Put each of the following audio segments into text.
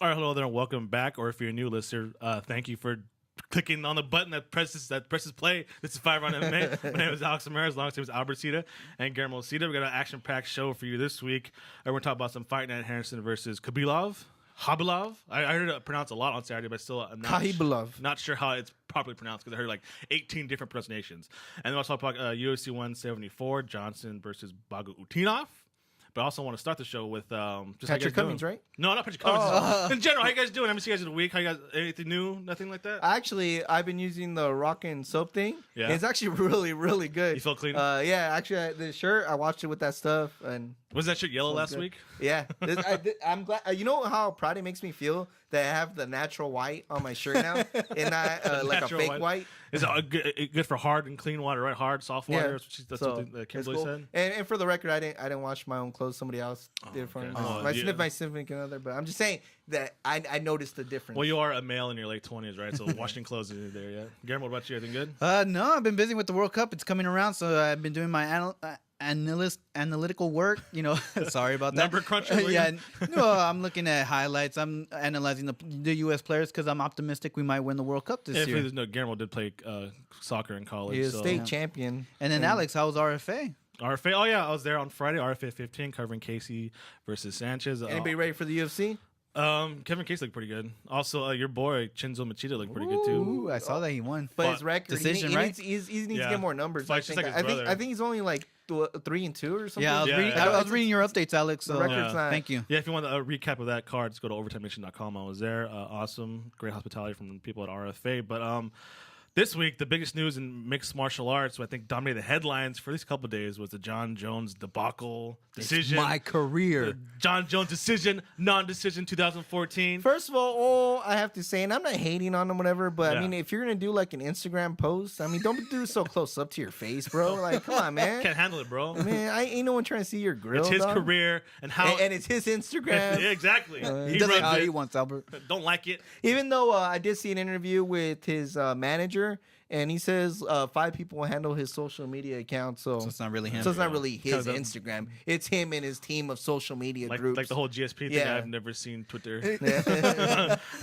All right, hello there, and welcome back. Or if you're a new listener, thank you for clicking on the button that presses play. This is FiveRoundMMA. My name is Alex Ramirez. Long name is Albert Cita and Guillermo Cita. We got an action-packed show for you this week. We're going to talk about some fight night. Henderson versus Khabilov. I heard it pronounced a lot on Saturday, but still I'm not sure how it's properly pronounced because I heard like 18 different pronunciations. And then we'll talk about UFC 174, Johnson versus Bagautinov. But I also want to start the show with just Patrick Cummins, right? No, not Patrick Cummins. In general, how you guys doing? I haven't seen you guys in a week. How you guys? Anything new? Nothing like that? Actually, I've been using the Rockin' soap thing. Yeah, it's actually really, really good. You feel clean? Yeah, actually, the shirt I washed it with that stuff, and was that shit yellow last week? Yeah, I'm glad. You know how proud it makes me feel that I have the natural white on my shirt now, and not like a fake white. Is it good for hard and clean water, right? Hard, soft water. Yeah. That's what Kimberly said. And for the record, I didn't wash my own clothes. Somebody else did it for me. My significant other, but I'm just saying that I noticed the difference. Well, you are a male in your late 20s, right? So washing clothes isn't there yet. Guillermo, what about you? Anything good? No, I've been busy with the World Cup. It's coming around, so I've been doing my analytical work. You know, sorry about that. Number cruncher. Yeah, no, I'm looking at highlights. I'm analyzing the U.S. players because I'm optimistic we might win the World Cup this year. Guillermo did play soccer in college. He is state champion. And then Alex, how was RFA? RFA, oh yeah, I was there on Friday. RFA 15 covering Casey versus Sanchez. Anybody ready for the UFC? Kevin Case looked pretty good. Also, your boy Chinzo Machida looked pretty good too. I saw that he won, but his record decision, he needs to get more numbers. I think he's only like 3-2 or something. Yeah, I was reading your updates, Alex. So thank you. Yeah, if you want a recap of that card, just go to overtimenation.com. I was there. Awesome, great hospitality from the people at RFA. But this week, the biggest news in mixed martial arts, I think dominated the headlines for these couple of days, was the Jon Jones debacle decision. It's my career. The Jon Jones decision, non-decision 2014. First of all, I have to say, and I'm not hating on him, whatever, but I mean, if you're going to do like an Instagram post, I mean, don't do so close up to your face, bro. Like, come on, man. Can't handle it, bro. Man, I ain't no one trying to see your grill. It's his career and how. And it's his Instagram. Exactly. He does it how he wants, Albert. Don't like it. Even though I did see an interview with his manager, and he says 5 people will handle his social media account. So it's not really him. So it's not really his Instagram. It's him and his team of social media groups. Like the whole GSP thing. I've never seen Twitter.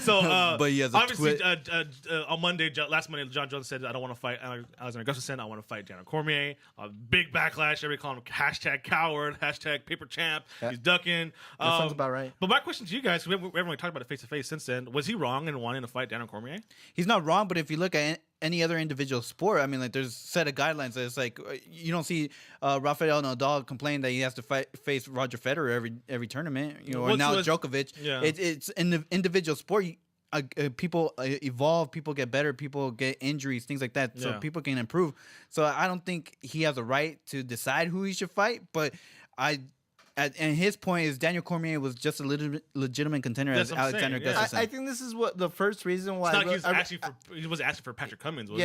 So, but he has obviously, on last Monday, Jon Jones said, I don't want to fight Alexander Gustafsson. I want to fight Daniel Cormier. A big backlash. Everybody calling him #coward, #paper champ. He's ducking. That sounds about right. But my question to you guys, we haven't really talked about it face-to-face since then. Was he wrong in wanting to fight Daniel Cormier? He's not wrong, but if you look at any other individual sport, I mean, like there's a set of guidelines that it's like you don't see Rafael Nadal complain that he has to face Roger Federer every tournament, you know, or now Djokovic. Yeah. It's in the individual sport. People evolve, people get better, people get injuries, things like that, so people can improve. So I don't think he has a right to decide who he should fight, but and his point is Daniel Cormier was just a legitimate contender as Alexander Gustafsson. I think this is what the first reason why he was asking for Patrick Cummins, was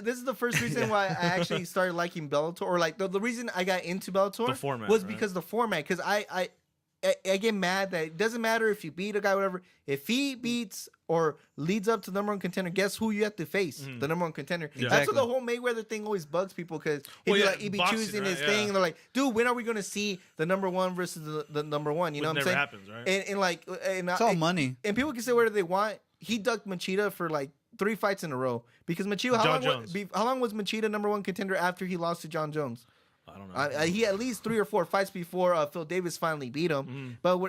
this is the first reason why I actually started liking Bellator, or like the reason I got into Bellator was because the format. Because I get mad that it doesn't matter if you beat a guy, whatever. If he beats or leads up to the number one contender, guess who you have to face? The number one contender. Yeah. That's what the whole Mayweather thing always bugs people, because he'd be choosing his thing, and they're like, dude, when are we going to see the number one versus the number one? You know what I'm saying? Happens, right? And it's all money. And people can say whatever they want. He ducked Machida for like 3 fights in a row, because Machida. How long was Machida number one contender after he lost to Jon Jones? I don't know. He had at least 3 or 4 fights before Phil Davis finally beat him. But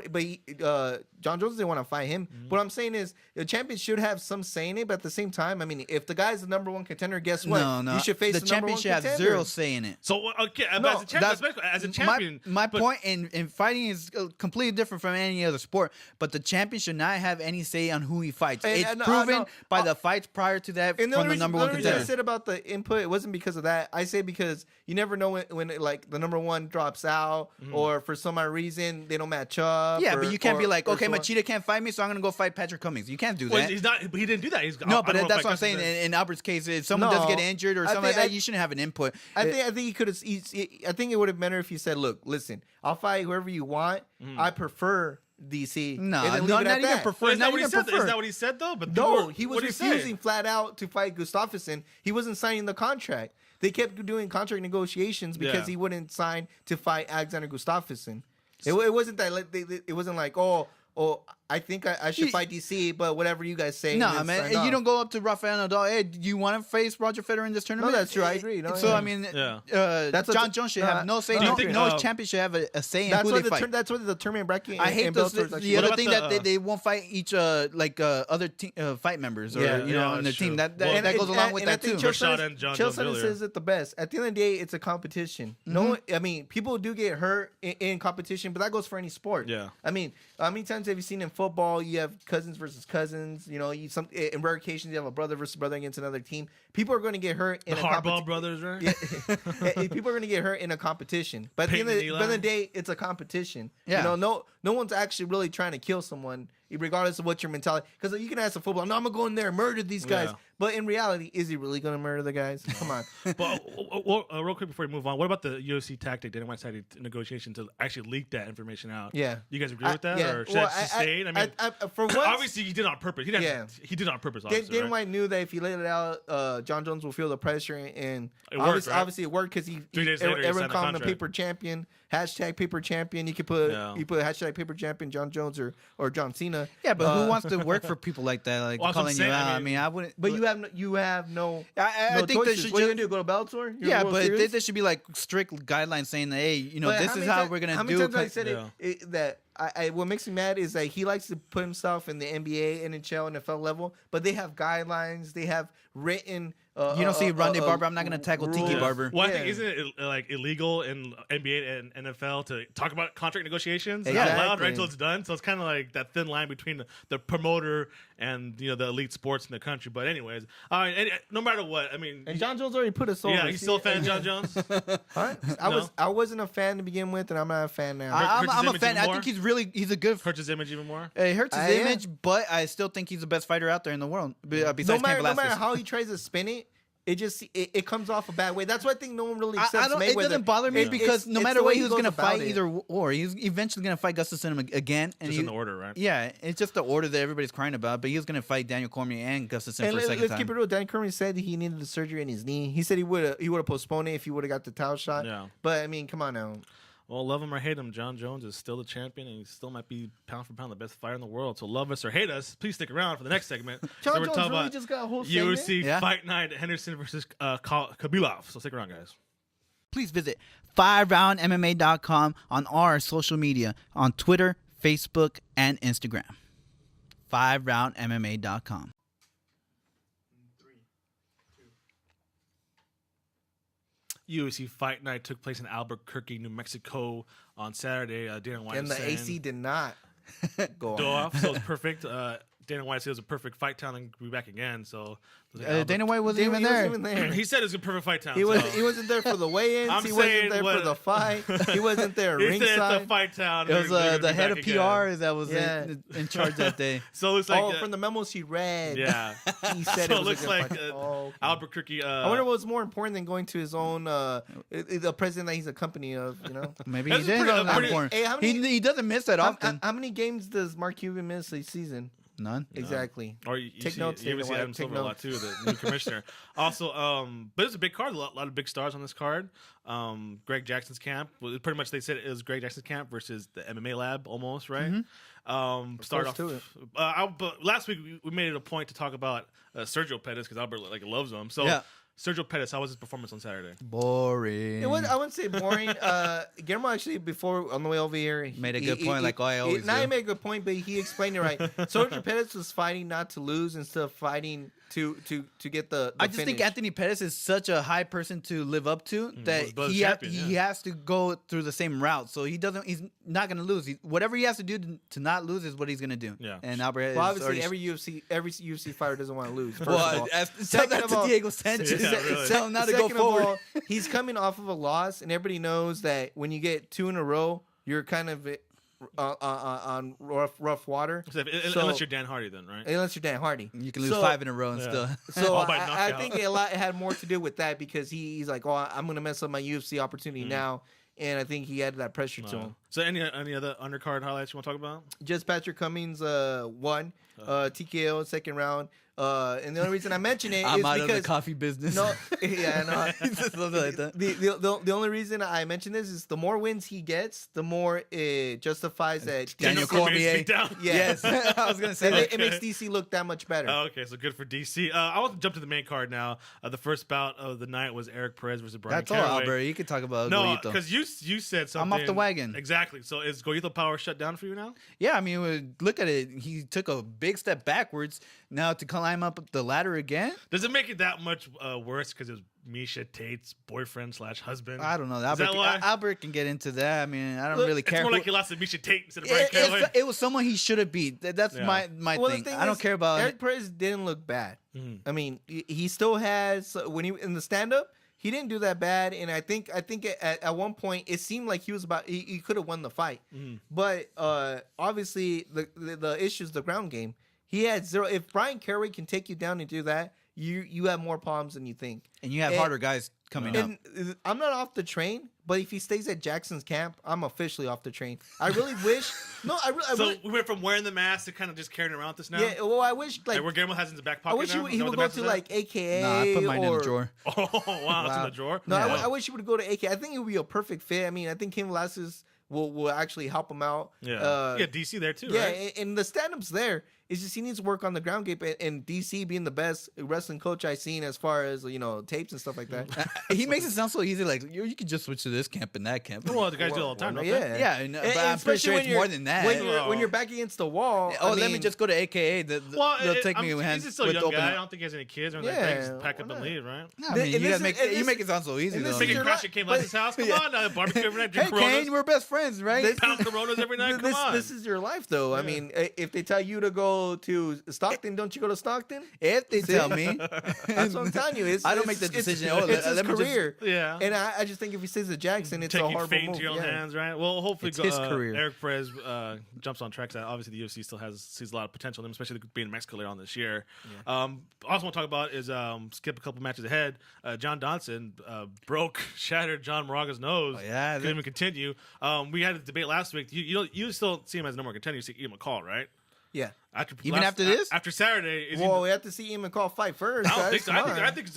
Jon Jones didn't want to fight him. What I'm saying is the champion should have some say in it. But at the same time, I mean, if the guy's the number one contender, guess what? No. You should face the champion should have zero say in it. So as a champion, my point in fighting is completely different from any other sport. But the champion should not have any say on who he fights. It's proven by the fights prior to that from the number one contender. The reason I said about the input, it wasn't because of that. I say because you never know when like the number one drops out, or for some odd reason they don't match up. Yeah, but you can't be like, okay, Machida can't fight me, so I'm gonna go fight Patrick Cummins. You can't do that. He didn't do that. But that's what I'm saying. In Albert's case, if someone does get injured or something like that, you shouldn't have an input. I think he could have. I think it would have been better if he said, "Look, listen, I'll fight whoever you want. I prefer DC." Not even prefer. Is that what he said though? But no, he was refusing flat out to fight Gustafsson. He wasn't signing the contract. They kept doing contract negotiations because he wouldn't sign to fight Alexander Gustafsson. It wasn't that it wasn't like, oh, I think I should fight DC, but whatever you guys say. No, man, you don't go up to Rafael Nadal. Hey, do you want to face Roger Federer in this tournament? No, that's true. I agree. No, I mean, Jon Jones should have no say. No champion should have a say in who they fight. That's what the tournament bracket. I hate the other thing that they won't fight each other fight members or on their team. That goes along with that too. Chill says it the best. At the end of the day, it's a competition. No, I mean people do get hurt in competition, but that goes for any sport. Yeah. I mean, how many times have you seen in football you have cousins versus cousins? You know, in rare occasions you have a brother versus brother against another team. People are going to get hurt in the Hardball brothers, right? Yeah. People are going to get hurt in a competition. But at the end of the day, it's a competition. Yeah. You know, no one's actually really trying to kill someone, regardless of what your mentality. Because you can ask a football, no, I'm going to go in there and murder these guys. Yeah. But in reality, is he really going to murder the guys? Come on. But real quick before we move on, what about the UFC tactic Dana White decided negotiation to actually leak that information out? Yeah. You guys agree with that? Yeah. Or should that sustain? I mean, for once, obviously he did it on purpose. He did it on purpose. Dana White knew that if he laid it out, Jon Jones will feel the pressure, and obviously it worked because everyone called him a paper champion. Hashtag paper champion. You could put hashtag paper champion Jon Jones or John Cena. Yeah, but who wants to work for people like that? Like calling you out. I mean, I wouldn't. But you have no. I think they should. What are you gonna do? Go to Bellator? Yeah, but there should be like strict guidelines saying that, hey, this is how we're gonna do. How many times I said that what makes me mad is that he likes to put himself in the NBA, NHL, NFL level, but they have guidelines. They have written. You don't see Ronde Barber. I'm not going to tackle Tiki Barber. Well, I think isn't it like illegal in NBA and NFL to talk about contract negotiations out loud right until it's done? So it's kind of like that thin line between the promoter and the elite sports in the country. But anyways, all right. No matter what, I mean, and Jon Jones already put us over. Yeah, he's still a fan of Jon Jones. All right. I wasn't a fan to begin with, and I'm not a fan now. I'm a fan. I think he's a good. Hurts his image even more. It hurts his image, but I still think he's the best fighter out there in the world. Besides no matter how he tries to spin it. It comes off a bad way. That's why I think no one really accepts Mayweather. It doesn't bother me because no matter what he was going to fight either or, he's eventually going to fight Gustafsson again. And just in the order, right? Yeah, it's just the order that everybody's crying about. But he was going to fight Daniel Cormier and Gustafsson for a second time. Let's keep it real. Daniel Cormier said he needed the surgery in his knee. He said he would have postponed it if he would have got the title shot. Yeah. But I mean, come on now. Well, love him or hate him, Jon Jones is still the champion, and he still might be pound for pound the best fighter in the world. So love us or hate us, please stick around for the next segment. Jon Jones really just got a whole segment? UFC Fight Night, Henderson versus Khabilov. So stick around, guys. Please visit FiveRoundMMA.com on our social media on Twitter, Facebook, and Instagram. FiveRoundMMA.com. UFC Fight Night took place in Albuquerque, New Mexico on Saturday. Dana White and the AC did not go off, so it was perfect. Dana White said it was a perfect fight town and be back again. So Dana White wasn't even there. He said it was a perfect fight town. He wasn't there for the weigh-ins. He wasn't there for the fight. He wasn't there ringside. He said it's a fight town. It was the head of PR that was in charge that day. So it looks like from the memos he read. Yeah, he said so it looks like Albuquerque. I wonder what's more important than going to his own the president that he's a company of. Maybe he did. He doesn't miss that often. How many games does Mark Cuban miss a season? None. Exactly. Or you take notes. You see Adam Silver a lot too, the new commissioner. Also, but it's a big card. A lot of big stars on this card. Greg Jackson's camp. Well, pretty much they said it was Greg Jackson's camp versus the MMA lab, almost right. Start off. But last week we made it a point to talk about Sergio Pettis because Albert loves him. So. Yeah. Sergio Pettis, how was his performance on Saturday? Boring. I wouldn't say boring. Guillermo actually, before on the way over here, made a good point, like I always do. He made a good point, but he explained it right. Sergio Pettis was fighting not to lose instead of fighting to get the I just finish. think Anthony Pettis is such a high person to live up to that he has to go through the same route. So he's not going to lose. Whatever he has to do to not lose is what he's going to do. Yeah. And Albert obviously every UFC fighter doesn't want to lose. Tell that to Diego Sanchez. Tell him not to go forward. All, he's coming off of a loss, and everybody knows that when you get 2 in a row, you're kind of on rough water. Unless you're Dan Hardy, then, right? Unless you're Dan Hardy, you can lose 5 in a row and still. So I think it had more to do with that because he's like, I'm going to mess up my UFC opportunity now. And I think he added that pressure to him. So any other undercard highlights you want to talk about? Just Patrick Cummings won TKO second round. And the only reason I mention it is I'm out because of the coffee business. No, yeah, no. Something like that. The only reason I mention this is the more wins he gets, the more it justifies that Daniel Cormier. Yes, I was gonna say that. It makes DC look that much better. Okay, so good for DC. I want to jump to the main card now. The first bout of the night was Eric Perez versus Brian That's Caraway. all, Albert. You can talk about No, Goyito. because you said something. I'm off the wagon. Exactly. So is Goyito power shut down for you now? Yeah, I mean, look at it. He took a big step backwards. Now to climb up the ladder again. Does it make it that much worse because it was Misha Tate's boyfriend / husband? I don't know. why? Albert can get into that. I mean, I don't really care. It's more like he lost to Misha Tate instead of Brian Caraway. It was someone he should have beat. That's my thing. I don't care about Eric Perez didn't look bad. I mean, he still has when he in the stand up. He didn't do that bad, and I think at one point it seemed like he could have won the fight, but obviously the issue is the ground game. He had zero. If Brian Caraway can take you down and do that, you have more problems than you think, and you have harder guys coming up. And I'm not off the train, but if he stays at Jackson's camp, I'm officially off the train. I really wish. No, I really. We went from wearing the mask to kind of just carrying around this now. Yeah, well, I wish like where Guillermo has in his back pocket. I wish now? he would go to like AKA. Nah, I put mine in the drawer. Oh wow, it's in the drawer. No, I wish he would go to AKA. I think it would be a perfect fit. I mean, I think Kim Velasquez will actually help him out. Yeah, DC there too. Yeah, right? and the stand-up's there. It's just he needs to work on the ground game, and DC being the best wrestling coach I've seen as far as tapes and stuff like that. He makes it sound so easy. Like you can just switch to this camp and that camp. Well, the guys do it all the time. Don't they? Yeah. But I'm pretty sure it's more than that. When you're back against the wall. Let me just go to AKA. They'll take me hands. He's still a young guy. I don't think he has any kids or anything. They just pack up and leave, right? I mean, you make it sound so easy. Thinking Crash came to his house. Come on, barbecue every night. Hey, Kane, we're best friends, right? Pound Coronas every night. Come on. This is your life, though. I mean, if they tell you to go to Stockton, don't you go to Stockton? If they tell me. That's what I'm telling you. I don't make the decision. It's his career. Yeah. And I just think if he stays at Jackson, it's a horrible fate move. into your own hands, right? Well, hopefully it's his career. Eric Perez jumps on tracks. Obviously, the UFC still sees a lot of potential in him, especially being in Mexico later on this year. Yeah. Also want to talk about is skip a couple matches ahead. John Dodson shattered John Moraga's nose. Oh, yeah. Couldn't even continue. We had a debate last week. You still see him as no more contender. You see Ian McCall, right? Yeah. After this? After Saturday. We have to see Ian McCall fight first. I don't think so. I think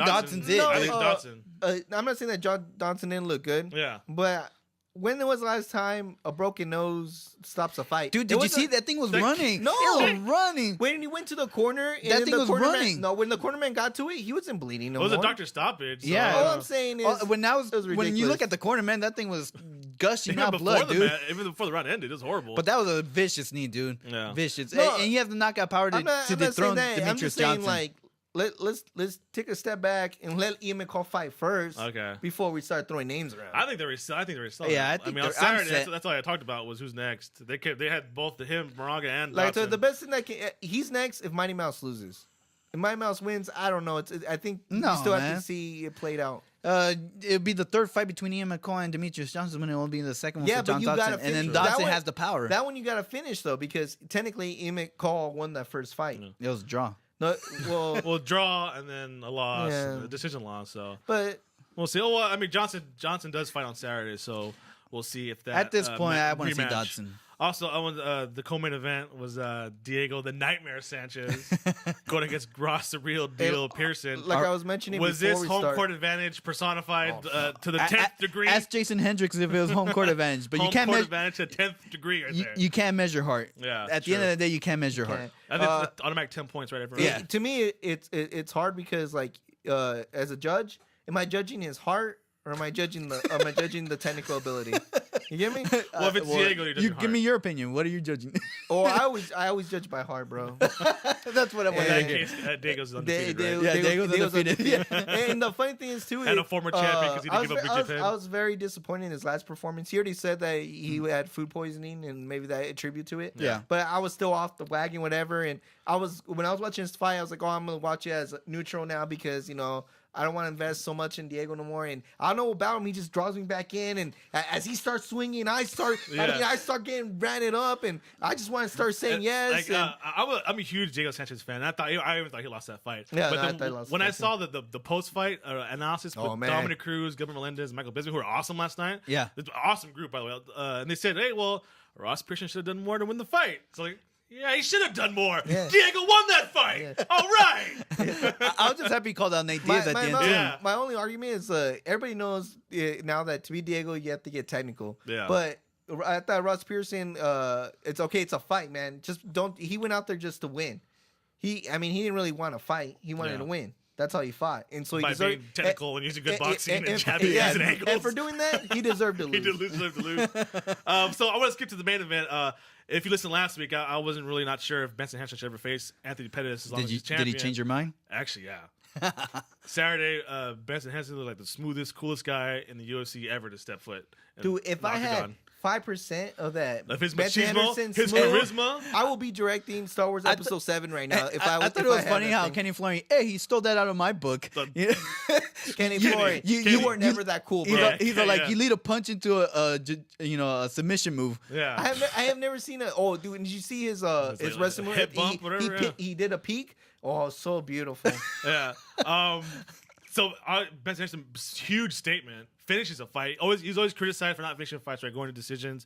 Dodson's it. I think Dodson. I'm not saying that John Dodson didn't look good. Yeah. But when was the last time a broken nose stops a fight? Dude, did you see that thing was running? No. It was running. When he went to the corner. That thing was running. When the cornerman got to it, he wasn't bleeding no more. It was a doctor stoppage. So. Yeah. All I'm saying is. When you look at the cornerman, that thing was gushing out blood, dude. Even before the round ended, it was horrible. But that was a vicious knee, dude. Yeah. Vicious. No, and you have the knockout power to dethrone Demetrius I'm just Johnson. Saying, like, let's take a step back and let Ian McCall fight first. Okay. Before we start throwing names around. I think they were still. Yeah, I mean, on Saturday, that's all I talked about was who's next. They had both him, Moraga, and Dodson. The best thing he's next if Mighty Mouse loses. If Mighty Mouse wins, I don't know. I think you still have to see it played out. It'll be the third fight between Ian McCall and Demetrius Johnson, when it will be the second one for John Dodson. And then Dodson has the power. That one you got to finish, though, because technically Ian McCall won that first fight. It was a draw. No, well, draw and then a loss, a decision loss. So, but we'll see. Oh, well, I mean, Johnson does fight on Saturday, so we'll see if that. At this point, I want to see Dodson. Also, the co-main event was Diego the Nightmare Sanchez going against Ross the Real Deal Pearson. Like I was mentioning, was this home court advantage personified to the 10th degree? Ask Jason Hendricks if it was home court advantage, but you can't measure advantage to 10th degree. Right there. You can't measure heart. Yeah. At the end of the day, you can't measure heart. I think it's automatic 10 points right after. Yeah. To me, it's hard because as a judge, am I judging his heart? Or am I judging the technical ability? You get me? Well, if it's Diego, you're judging give me your opinion. What are you judging? I always judge by heart, bro. That's what I want to hear. In that case, Diego's undefeated, right? Yeah, Diego's undefeated. And the funny thing is, too... And a former champion because he didn't give up Bridget Penn. I was very disappointed in his last performance. He already said that he had food poisoning and maybe that attribute to it. Yeah. But I was still off the wagon, whatever. And when I was watching his fight, I was like, I'm going to watch it as neutral now because, I don't want to invest so much in Diego no more. And I don't know about him. He just draws me back in. And as he starts swinging, I start getting ranted up. And I just want to start saying yes. Like, I'm a huge Diego Sanchez fan. I even thought he lost that fight. Yeah, but then when I saw the post-fight analysis with Dominic Cruz, Gilbert Melendez, and Michael Bisping, who were awesome last night. Yeah. It's an awesome group, by the way. And they said, hey, well, Ross Pearson should have done more to win the fight. So like, yeah, he should have done more. Yeah. Diego won that fight. Yeah. All right. I was just happy he called out Nate Diaz at the end. My only argument is everybody knows now that to be Diego, you have to get technical. Yeah. But I thought Ross Pearson, it's okay. It's a fight, man. Just don't. He went out there just to win. He didn't really want to fight. He wanted to win. That's how he fought. And so he deserved being technical and using good boxing and jabbing his ankles. And for doing that, he deserved to lose. He deserved to lose. So I want to skip to the main event. If you listened last week, I wasn't really not sure if Benson Henderson should ever face Anthony Pettis as long as he's champion. Did he change your mind? Actually, yeah. Saturday, Benson Henderson looked like the smoothest, coolest guy in the UFC ever to step foot. Dude, if I had 5% of that, of his machismo, his charisma, I will be directing Star Wars Episode 7 right now. I thought it was funny how Kenny Florian, hey, he stole that out of my book. Kenny Florian, you were never that cool, bro. He's like, you lead a punch into a submission move. Yeah, I have never seen it. Oh, dude, did you see his wrestling move? Hip bump, whatever. He did a peek. Oh, so beautiful. Yeah. So Benson Henderson, huge statement. Finishes a fight. He's always criticized for not finishing fights, right? Going to decisions.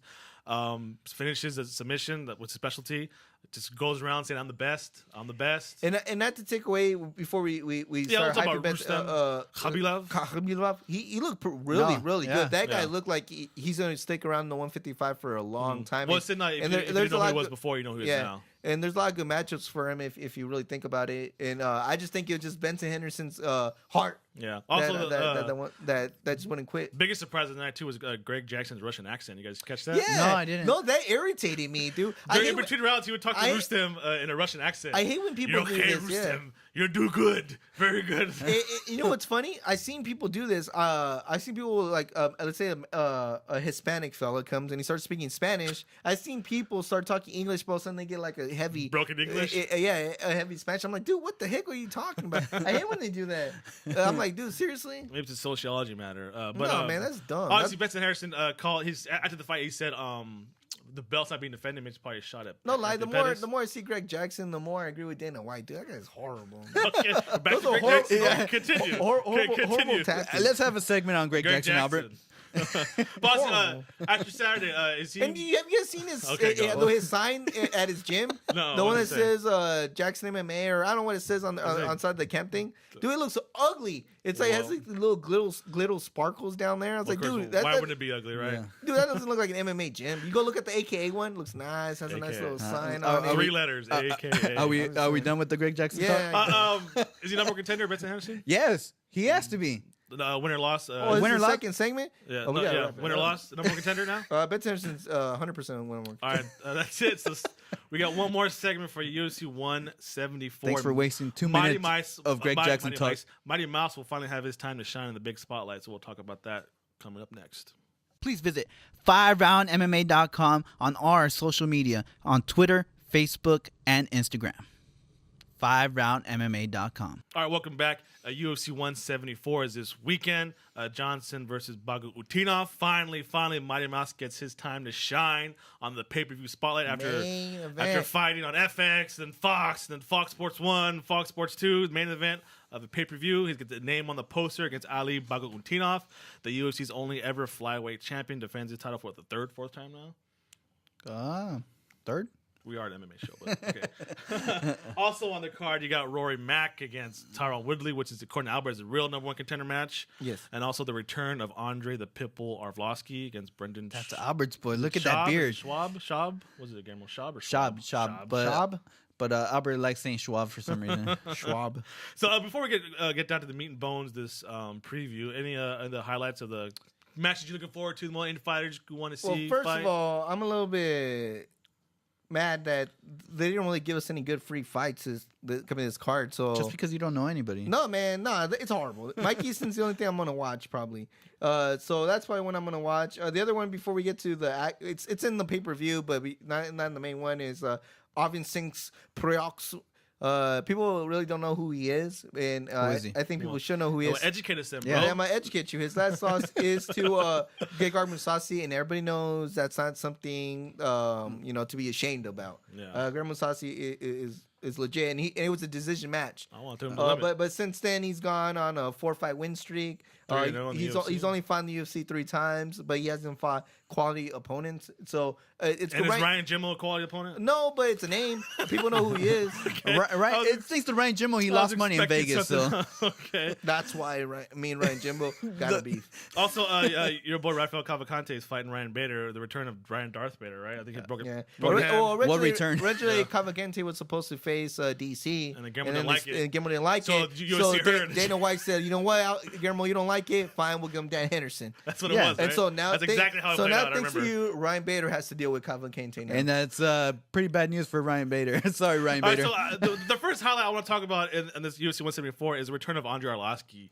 Finishes a submission with specialty. Just goes around saying, "I'm the best. I'm the best." And not to take away before we start hyping Khabilov. He looked really good. That guy looked like he's going to stick around the 155 for a long time. Well, if you know who he was before, you know who he is now. And there's a lot of good matchups for him if you really think about it. And I just think it was just Benson Henderson's heart. Yeah. Also, that just wouldn't quit. Biggest surprise of the night too was Greg Jackson's Russian accent. You guys catch that? Yeah. No, I didn't. No, that irritated me, dude. In between rounds, he would talk to Rustem in a Russian accent. I hate when people do this. Rustem. Yeah. You do good, very good. You know what's funny? I seen people do this. I seen people like let's say a Hispanic fella comes and he starts speaking Spanish. I seen people start talking English, but all of a sudden they get like a heavy broken English. A heavy Spanish. I'm like, dude, what the heck are you talking about? I hate when they do that. I'm like, dude, seriously? Maybe it's a sociology matter. But no, man, that's dumb. Obviously, Benson Henderson called after the fight. He said, the belt's not being defended. Makes probably a shot at. No lie. The more I see Greg Jackson, the more I agree with Dana White. Dude, that guy's horrible. Okay, back to Greg Jackson. Continue. Horrible tactics. Let's have a segment on Greg Jackson, Albert. Boss, after Saturday, is he? And have you guys seen his sign at his gym? No, the one that says Jackson MMA, or I don't know what it says on side the camp thing. Dude, it looks so ugly. It's like it has like the little glitter sparkles down there. I was like, dude, why wouldn't it be ugly, right? Yeah. Dude, that doesn't look like an MMA gym. You go look at the AKA one. Looks nice. Has a nice little sign on it. 3 letters. AKA. Are we done with the Greg Jackson talk? Is he number one contender, Benson Henderson? Yes, he has to be. Winner loss. Winner loss. Second segment. Yeah, winner loss. Number one contender now. Benson Henderson's 100% winner. All right, that's it. So we got one more segment for UFC 174. Thanks for wasting 2 minutes of Greg Jackson talk. Mighty Mouse will finally have his time to shine in the big spotlight. So we'll talk about that coming up next. Please visit FiveRoundMMA.com on our social media on Twitter, Facebook, and Instagram. FiveRoundMMA.com. All right, welcome back. UFC 174 is this weekend. Johnson versus Bagautinov. Finally, Mighty Mouse gets his time to shine on the pay-per-view spotlight after fighting on FX, then Fox, then Fox Sports 1, Fox Sports 2, the main event of the pay-per-view. He's got the name on the poster against Ali Bagautinov, the UFC's only ever flyweight champion. Defends his title for the fourth time now? Third? We are an MMA show, but okay. Also on the card, you got Rory Mac against Tyron Woodley, which is, according to Albert, is a real number one contender match. Yes. And also the return of Andrei the Pitbull Arlovski against Brendan. That's Albert's boy. Look at that beard. Schwab? Was it Guillermo Schwab or Schwab? Schwab. But Albert likes saying Schwab for some reason. Schwab. So before we get down to the meat and bones, this preview, any of the highlights of the matches you're looking forward to, the more fighters you want to see? Well, first of all, I'm a little bit mad that they didn't really give us any good free fights coming this card. So just because you don't know anybody? No, man, no, it's horrible. Mike Easton's the only thing I'm gonna watch probably. So that's probably one I'm gonna watch. The other one before we get to it's in the pay-per-view, but not in the main one is Arvind Singh's Priox People really don't know who he is, and I think people should know who he is. Educate us, then, bro. Yeah, I'm gonna educate you. His last loss is to Gegard Mousasi, and everybody knows that's not something to be ashamed about. Yeah. Gegard Mousasi is legit, and it was a decision match. I want him to but since then he's gone on a 4-fight win streak. He's only fought in the UFC 3 times, but he hasn't fought quality opponents. So it's and is Ryan Jimmo a quality opponent? No, but it's a name. People know who he is. Okay. Right. It's thanks to Ryan Jimmo, he lost money in Vegas. So okay, that's why me and Ryan Jimmo gotta beef. Also, your boy Rafael Cavalcante is fighting Ryan Bader. The return of Ryan Darth Bader, right? I think he broke it. What return? Originally, Cavalcante was supposed to face DC, and Guillermo didn't like it. And Guillermo didn't like it. So Dana White said, "You know what, Guillermo, you don't like it. Fine, we'll give him Dan Henderson." That's what it was. Right? And so now that's exactly how it played out. Thanks to you, Ryan Bader has to deal with Cavalcante now. And that's pretty bad news for Ryan Bader. Sorry, Ryan Bader. Right, so the first highlight I want to talk about in this UFC 174 is the return of Andrei Arlovski.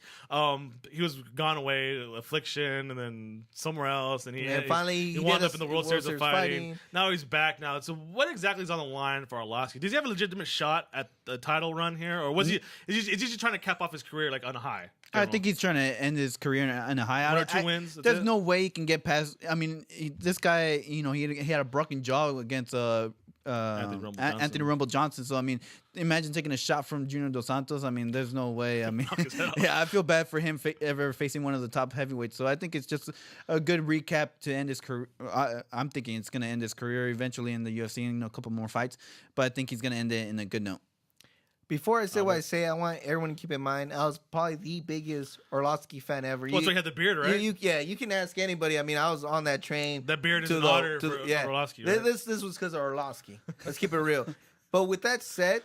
He was gone away, affliction, and then somewhere else, and finally he wound up in the World Series of Fighting. Now he's back now. So what exactly is on the line for Arlovski? Does he have a legitimate shot at the title run here, or is he just trying to cap off his career like on a high? I think he's trying to end his career on a high. 1 or 2 wins. There's no way he can get past. I mean, this guy, he had a broken jaw against Anthony Rumble Johnson. So I mean, imagine taking a shot from Junior Dos Santos. I mean, there's no way. I mean, yeah, I feel bad for him ever facing one of the top heavyweights. So I think it's just a good recap to end his career. I'm thinking it's going to end his career eventually in the UFC in a couple more fights, but I think he's going to end it in a good note. Before I say what I say, I want everyone to keep in mind I was probably the biggest Arlovski fan ever. Well, so he had the beard, right? You can ask anybody. I mean, I was on that train. That beard is an honor for Arlovski, right? This was because of Arlovski. Let's keep it real. But with that said,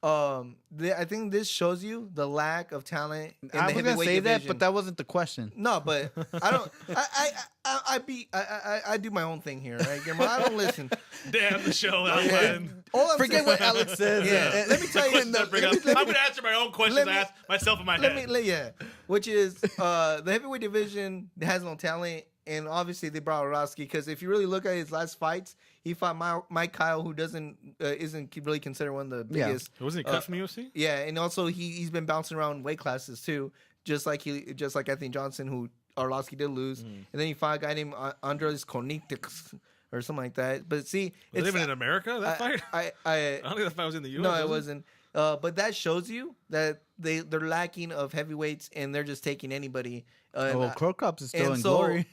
I think this shows you the lack of talent in the heavyweight division. I was gonna say that, but that wasn't the question. No, but I don't. I do my own thing here, right? I don't listen. Damn the show, Forget what Alex says. Yeah, let me tell you. I'm gonna answer my own questions I ask myself in my head. Which is the heavyweight division has no talent. And obviously they brought Arlovski because if you really look at his last fights, he fought Mike Kyle, who isn't really considered one of the biggest. Yeah. Wasn't he cut from the UFC? Yeah, and also he's been bouncing around weight classes too, just like Anthony Johnson, who Arlovski did lose. And then he fought a guy named Andres Konitiks or something like that. But see, was it even in America that fight? I don't think that fight was in the US. No, it wasn't. But that shows you that they're lacking of heavyweights and they're just taking anybody. Crow Cups is still in glory.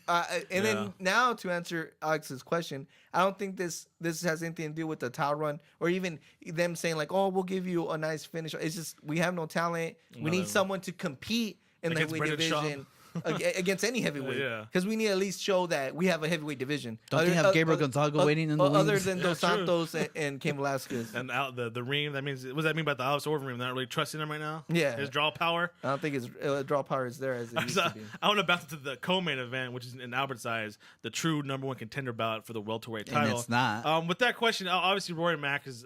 Then now to answer Alex's question, I don't think this has anything to do with the title run or even them saying like, oh, we'll give you a nice finish. It's just we have no talent. We need someone to compete in the heavyweight division. Against any heavyweight, because we need to at least show that we have a heavyweight division. Don't you have Gabriel Gonzaga waiting in the wings? Other than Dos Santos and Cain Velasquez. And the ream, that means, what does that mean about the Alex Overeem? They're not really trusting him right now? Yeah. His draw power? I don't think his draw power is there as it used to be. I want to bounce to the co-main event, which is in Albert's size, the true number 1 contender bout for the welterweight title. And it's not. With that question, obviously Rory Mac is...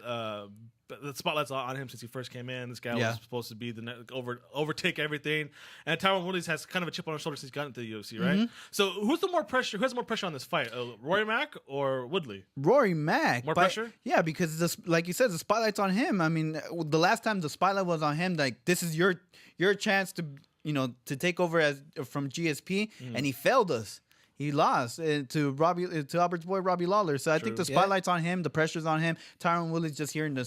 the spotlight's on him since he first came in. This guy was supposed to be overtake everything, and Tyron Woodley has kind of a chip on his shoulder since he got into the UFC, right? Mm-hmm. So who has more pressure on this fight, Rory Mac or Woodley? Rory Mac. More pressure? Yeah, because like you said, the spotlight's on him. I mean, the last time the spotlight was on him, like this is your chance to take over from GSP, and he failed us. He lost to Albert's boy Robbie Lawler. So I think the spotlight's on him, the pressure's on him. Tyron Woodley's just here to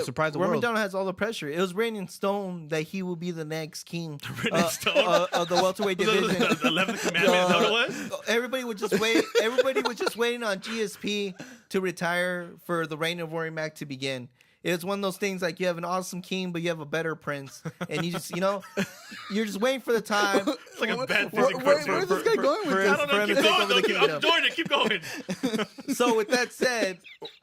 surprise the world. Rory MacDonald has all the pressure. It was written in stone that he will be the next king of the welterweight division. The 11th commandment, is that what it was? Everybody was just waiting on GSP to retire for the reign of Rory Mac to begin. It's one of those things like you have an awesome king, but you have a better prince, and you just you're just waiting for the time. It's like a bad where's this guy going with this? I don't know. I'm joining it. Keep going. So with that said,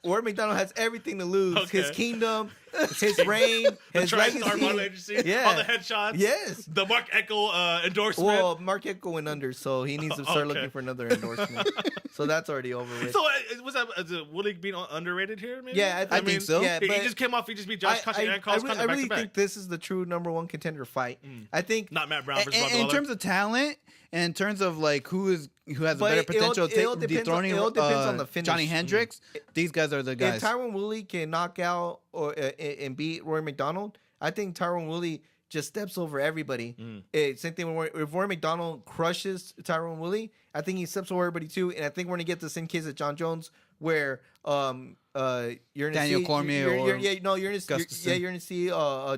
Rory MacDonald has everything to lose. Okay. His kingdom, his reign, his legacy. All the headshots. Yes. The Mark Eckel endorsement. Well, Mark Eckel went under, so he needs to start looking for another endorsement. So that's already over with. So was Woodley being underrated here? Maybe? Yeah, I think so. Yeah, he just came off. He just beat Josh Koscheck and Carlos Condit back to back. I really think this is the true number 1 contender fight. I think not Matt Brown versus Robbie in terms of talent and in terms of like who has a better potential of dethroning on the finish. Johnny Hendricks. These guys guys are the guys. If Tyron Woodley can knock out and beat Rory MacDonald, I think Tyron Woodley just steps over everybody. Same thing if Rory MacDonald crushes Tyron Woodley, I think he steps over everybody too. And I think we're gonna get the same case at Jon Jones where you're gonna Daniel see Cormier you're gonna see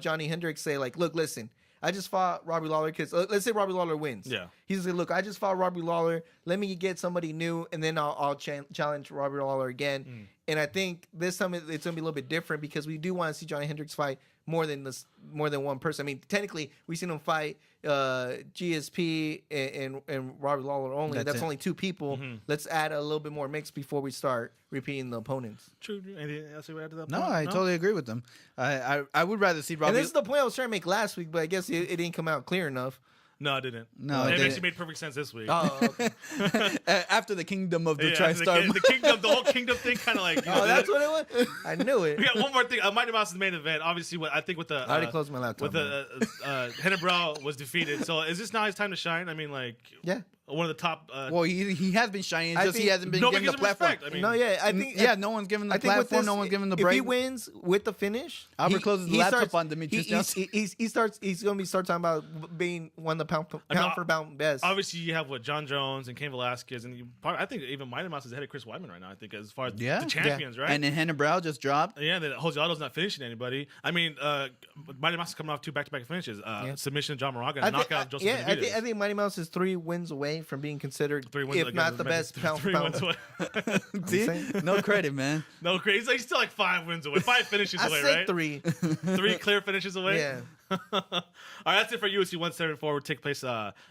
Johnny Hendricks say like, look, listen, I just fought Robbie Lawler because let's say Robbie Lawler wins. Yeah, he's gonna look. I just fought Robbie Lawler. Let me get somebody new, and then I'll challenge Robbie Lawler again. And I think this time it's gonna be a little bit different because we do want to see Johnny Hendricks fight more than one person. I mean, technically, we've seen him fight GSP and Robbie Lawler only. That's only two people. Let's add a little bit more mix before we start repeating the opponents. True. Anything else you add to that? No, I totally agree with them. I would rather see Robbie. And this is the point I was trying to make last week, but I guess it didn't come out clear enough. No, it didn't. No, it actually made perfect sense this week. Oh, okay. After the kingdom of the TriStar, the whole kingdom thing, kind of like. That's what it was. I knew it. We got one more thing. Mighty Mouse is the main event. Obviously, I think with the. I already closed my laptop. With the Hennebrow was defeated. So is this now his time to shine? I mean, like. Yeah. One of the top. Well, he has been shining. Just he hasn't been given the platform. Respect. I mean, I think. No one's given the platform. No one's given the break. If he wins with the finish, Albert closes the laptop on Demetrius Johnson. He's going to start talking about being one of the pound for pound best. Obviously, you have Jon Jones and Cain Velasquez, and I think even Mighty Mouse is ahead of Chris Weidman right now. I think as far as the champions, right? And then Hennebrow just dropped. Yeah, that Jose Aldo's not finishing anybody. I mean, Mighty Mouse is coming off 2 back-to-back finishes. Submission of John Moraga and knockout of Joseph Benavidez. I think Mighty Mouse is 3 wins away from being considered, 3 wins, if not the best pound for pound. See? No credit, man. No credit. He's still like 5 wins away. 5 finishes away, right? 3. 3 clear finishes away? Yeah. All right, that's it for UFC 174. Will take place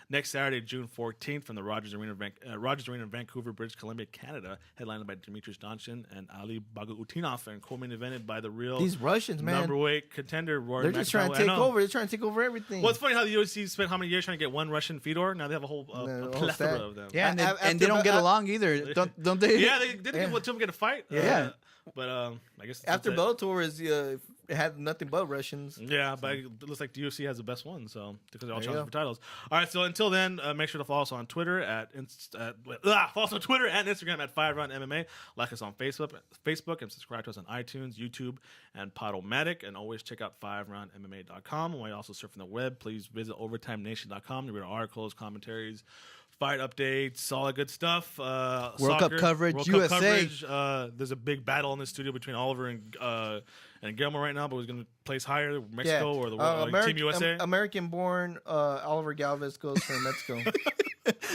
next Saturday, June 14th, from the Rogers Arena in Vancouver, British Columbia, Canada, headlined by Demetrius Johnson and Ali Bagautinov, and co-main evented by the real these Russians, man, numberweight contender Rory MacDonald. They're just trying to take over. They're trying to take over everything. Well, it's funny how the UFC spent how many years trying to get one Russian Fedor. Now they have a whole plethora of them. Yeah, and they don't get along either, don't they? Yeah, they didn't get to get a fight. Yeah. But I guess after Bellator had nothing but Russians. Yeah, but it looks like the UFC has the best one, so because they're all challenging for titles. All right, so until then, make sure to follow us on Twitter follow us on Twitter and Instagram at FiveRoundMMA. Like us on Facebook, and subscribe to us on iTunes, YouTube, and Podomatic. And always check out FiveRoundMMA.com. While you're also surfing the web, please visit OvertimeNation.com to read articles, commentaries, fight updates, all that good stuff. World Cup coverage, USA. There's a big battle in the studio between Oliver and Guillermo right now, but who's going to place higher, Mexico or the Team USA? American-born Oliver Galvez goes for Mexico.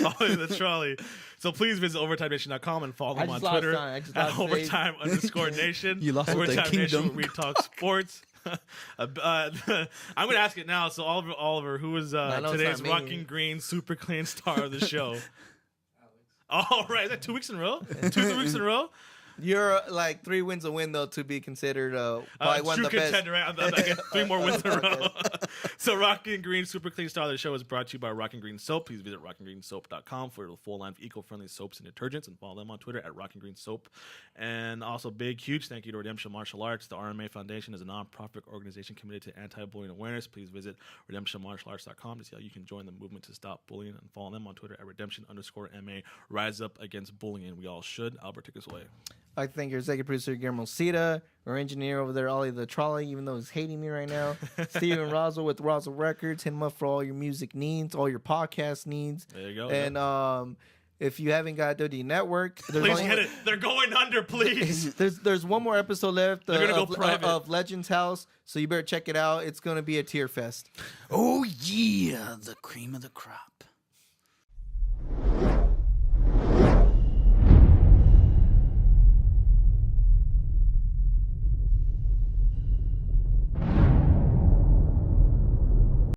Oh, the trolley. So please visit OvertimeNation.com and follow them on Twitter at Overtime_Nation. You lost Overtime the kingdom. Nation, where we talk sports. I'm going to ask it now. So Oliver, who is today's Rocking Green super clean star of the show? All right, is that 2 weeks in a row? 2 weeks in a row? You're like 3 wins a win, though, to be considered probably one of the contender, best. Right? I get 3 more wins in a row. So Rocking Green Super Clean Star of the show is brought to you by Rocking Green Soap. Please visit rockinggreensoap.com for the full line of eco-friendly soaps and detergents, and follow them on Twitter at Rocking Green Soap. And also huge thank you to Redemption Martial Arts. The RMA Foundation is a non-profit organization committed to anti-bullying awareness. Please visit redemptionmartialarts.com to see how you can join the movement to stop bullying, and follow them on Twitter at redemption_MA. Rise up against bullying. We all should. Albert, take us away. I'd like to thank your executive producer, Guillermo Cita, our engineer over there, Ollie the Trolley, even though he's hating me right now. Steven Roswell with Roswell Records. Hit him up for all your music needs, all your podcast needs. There you go. And if you haven't got WWE Network, please hit it. They're going under, please. There's one more episode left of Legends House, so you better check it out. It's going to be a tear fest. Oh, yeah, the cream of the crop.